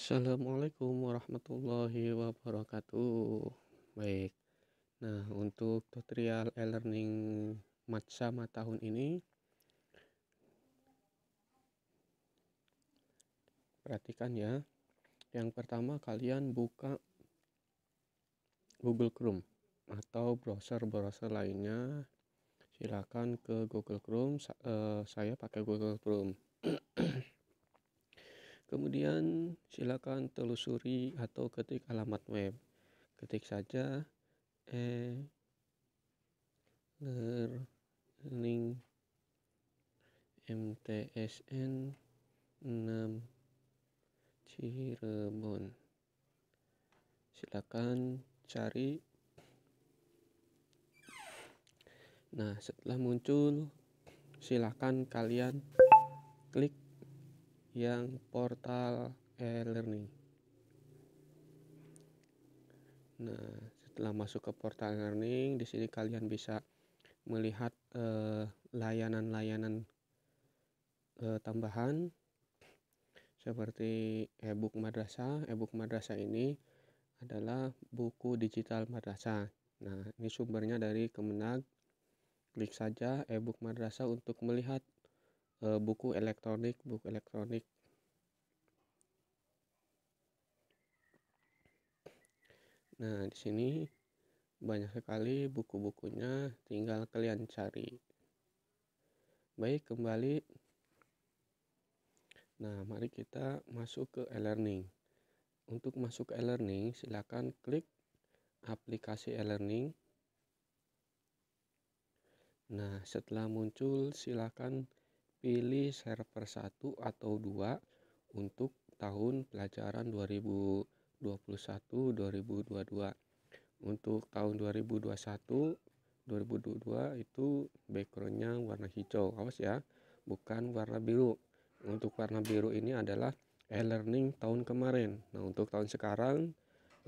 Assalamualaikum warahmatullahi wabarakatuh. Baik, nah untuk tutorial e-learning Matsama tahun ini, perhatikan ya. Yang pertama kalian buka Google Chrome atau browser-browser lainnya. Silakan ke Google Chrome, saya pakai Google Chrome. Kemudian silakan telusuri atau ketik alamat web. Ketik saja e-learning MTSN 6 Cirebon. Silakan cari. Nah, setelah muncul, silakan kalian klik yang portal e-learning. Nah, setelah masuk ke portal e-learning, di sini kalian bisa melihat layanan-layanan tambahan seperti e-book madrasah. E-book madrasah ini adalah buku digital madrasah. Nah, ini sumbernya dari Kemenag. Klik saja e-book madrasah untuk melihat buku elektronik. Nah, di sini banyak sekali buku-bukunya, tinggal kalian cari. Baik, kembali. Nah, mari kita masuk ke e-learning. Untuk masuk ke e-learning, silakan klik aplikasi e-learning. Nah, setelah muncul, silakan pilih server 1 atau 2 untuk tahun pelajaran 2021-2022. Untuk tahun 2021-2022 itu backgroundnya warna hijau. Awas ya, bukan warna biru. Untuk warna biru ini adalah e-learning tahun kemarin. Nah, untuk tahun sekarang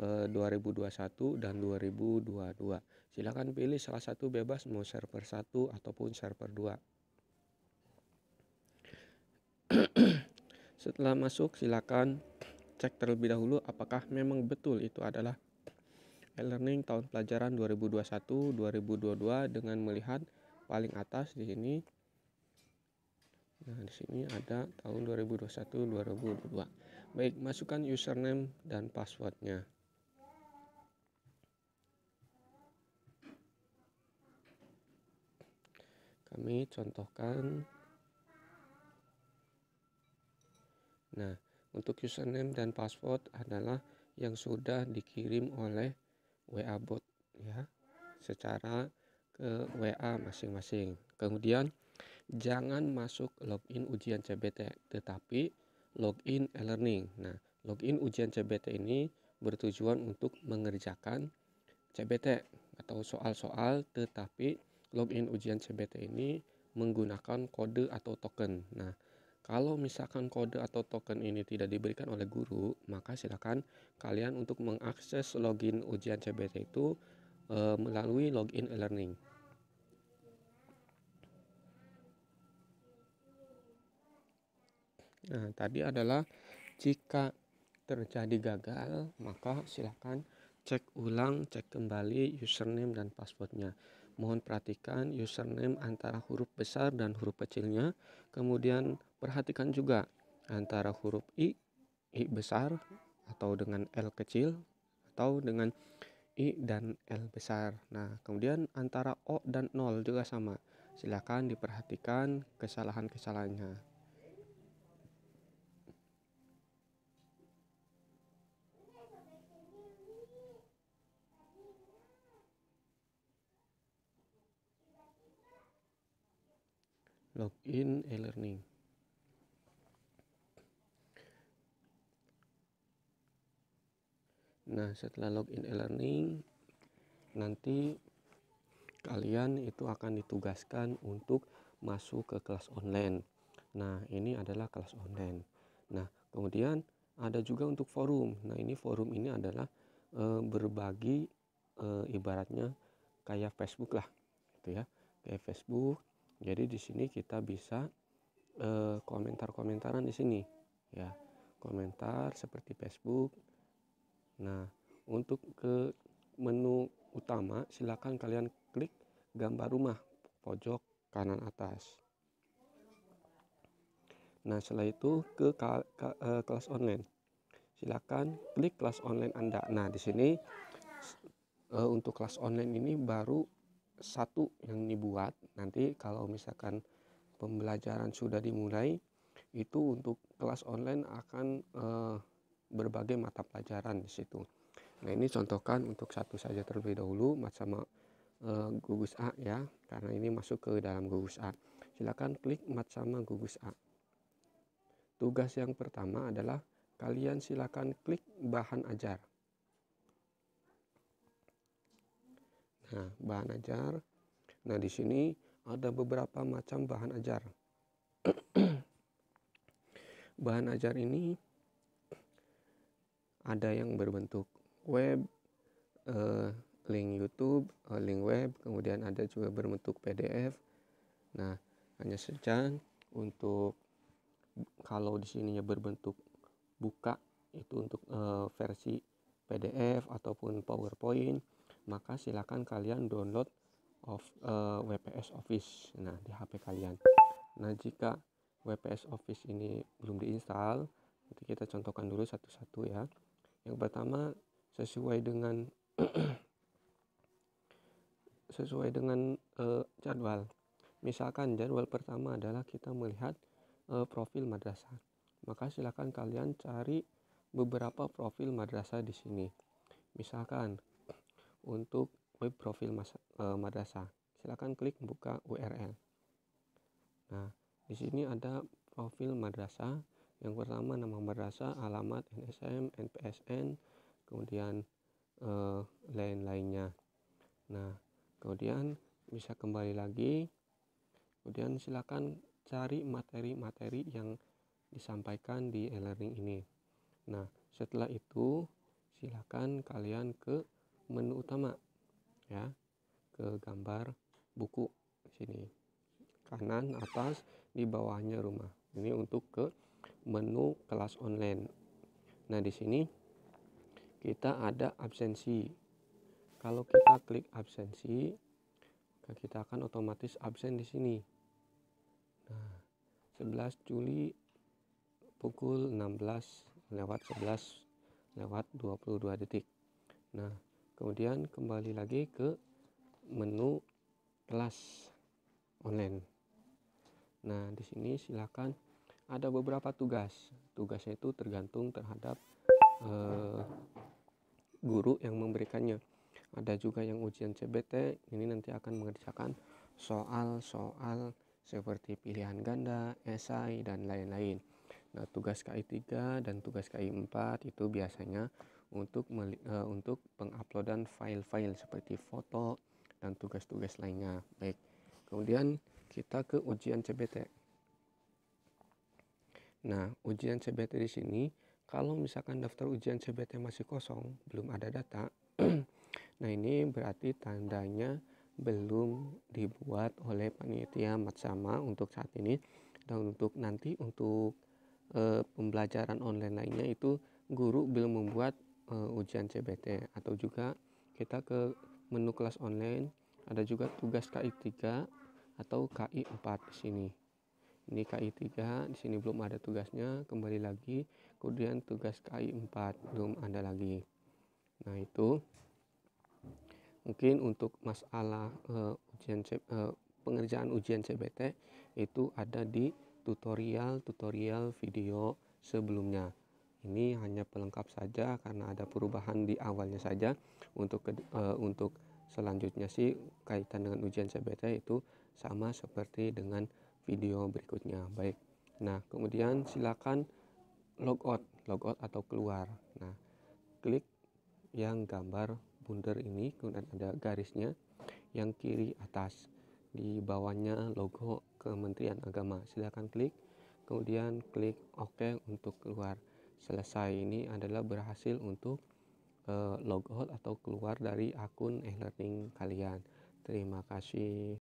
2021 dan 2022. Silakan pilih salah satu bebas, mau server 1 ataupun server 2. Setelah masuk, silakan cek terlebih dahulu apakah memang betul itu adalah e-learning tahun pelajaran 2021-2022 dengan melihat paling atas di sini. Nah, di sini ada tahun 2021-2022. Baik, masukkan username dan passwordnya. Kami contohkan. Nah, untuk username dan password adalah yang sudah dikirim oleh WA bot ya, secara ke WA masing-masing. Kemudian jangan masuk login ujian CBT, tetapi login e-learning. Nah, login ujian CBT ini bertujuan untuk mengerjakan CBT atau soal-soal, tetapi login ujian CBT ini menggunakan kode atau token. Nah, kalau misalkan kode atau token ini tidak diberikan oleh guru, maka silakan kalian untuk mengakses login ujian CBT itu melalui login e-learning. Nah, tadi adalah jika terjadi gagal, maka silakan cek ulang, cek kembali username dan passwordnya. Mohon perhatikan username antara huruf besar dan huruf kecilnya. Kemudian perhatikan juga antara huruf I besar atau dengan L kecil atau dengan I dan L besar. Nah, kemudian antara O dan 0 juga sama. Silakan diperhatikan kesalahan-kesalahannya. Login e-learning. Nah, setelah login e-learning, nanti kalian itu akan ditugaskan untuk masuk ke kelas online. Nah, ini adalah kelas online. Nah, kemudian ada juga untuk forum. Nah, ini forum ini adalah berbagi ibaratnya kayak Facebook lah, gitu ya, kayak Facebook. Jadi di sini kita bisa komentar-komentaran di sini, ya. komentar seperti Facebook. Nah, untuk ke menu utama silakan kalian klik gambar rumah pojok kanan atas. Nah, setelah itu ke kelas online. Silakan klik kelas online Anda. Nah, di sini untuk kelas online ini baru satu yang dibuat. Nanti kalau misalkan pembelajaran sudah dimulai, itu untuk kelas online akan berbagai mata pelajaran di situ. Nah, ini contohkan untuk satu saja terlebih dahulu, sama gugus A ya, karena ini masuk ke dalam gugus A. Silakan klik mat sama gugus A. Tugas yang pertama adalah kalian silakan klik bahan ajar. Nah, bahan ajar. Nah, di sini ada beberapa macam bahan ajar. Bahan ajar ini ada yang berbentuk web, link YouTube, link web, kemudian ada juga berbentuk PDF. Nah, hanya saja untuk kalau di sininya berbentuk buka itu untuk versi PDF ataupun PowerPoint, maka silakan kalian download WPS Office. Nah, di HP kalian. Nah, jika WPS Office ini belum diinstal, nanti kita contohkan dulu satu-satu ya. Yang pertama, sesuai dengan jadwal. Misalkan jadwal pertama adalah kita melihat profil madrasah. Maka silakan kalian cari beberapa profil madrasah di sini. Misalkan untuk web profil madrasah, silakan klik buka URL. Nah, di sini ada profil madrasah. Yang pertama nama madrasah, alamat, NSM, NPSN, kemudian lain-lainnya. Nah, kemudian bisa kembali lagi. Kemudian silakan cari materi-materi yang disampaikan di e-learning ini. Nah, setelah itu silakan kalian ke menu utama ya, ke gambar buku di sini. Kanan atas, di bawahnya rumah. Ini untuk ke menu kelas online. Nah, di sini kita ada absensi. Kalau kita klik absensi, kita akan otomatis absen di sini. Nah, 11 Juli pukul 16:11:22 detik. Nah, kemudian kembali lagi ke menu kelas online. Nah, di sini silakan ada beberapa tugas. Tugasnya itu tergantung terhadap guru yang memberikannya. Ada juga yang ujian CBT, ini nanti akan mengerjakan soal-soal seperti pilihan ganda, esai, dan lain-lain. Nah, tugas KI 3 dan tugas KI 4 itu biasanya untuk penguploadan file-file seperti foto dan tugas-tugas lainnya. Baik, kemudian kita ke ujian CBT. Nah, ujian CBT di sini, kalau misalkan daftar ujian CBT masih kosong, belum ada data, nah ini berarti tandanya belum dibuat oleh panitia Matsama untuk saat ini. Dan untuk nanti untuk pembelajaran online lainnya itu guru belum membuat ujian CBT. Atau juga kita ke menu kelas online, ada juga tugas KI 3 atau KI 4 di sini. Ini KI 3, di sini belum ada tugasnya, kembali lagi. Kemudian tugas KI 4 belum ada lagi. Nah, itu mungkin untuk masalah pengerjaan ujian CBT itu ada di tutorial video sebelumnya. Ini hanya pelengkap saja karena ada perubahan di awalnya saja. Untuk selanjutnya sih kaitan dengan ujian CBT itu sama seperti dengan video berikutnya. Baik. Nah, kemudian silakan logout atau keluar. Nah, klik yang gambar bundar ini, kemudian ada garisnya yang kiri atas, di bawahnya logo Kementerian Agama. Silakan klik, kemudian klik OK untuk keluar. Selesai. Ini adalah berhasil untuk logout atau keluar dari akun e-learning kalian. Terima kasih.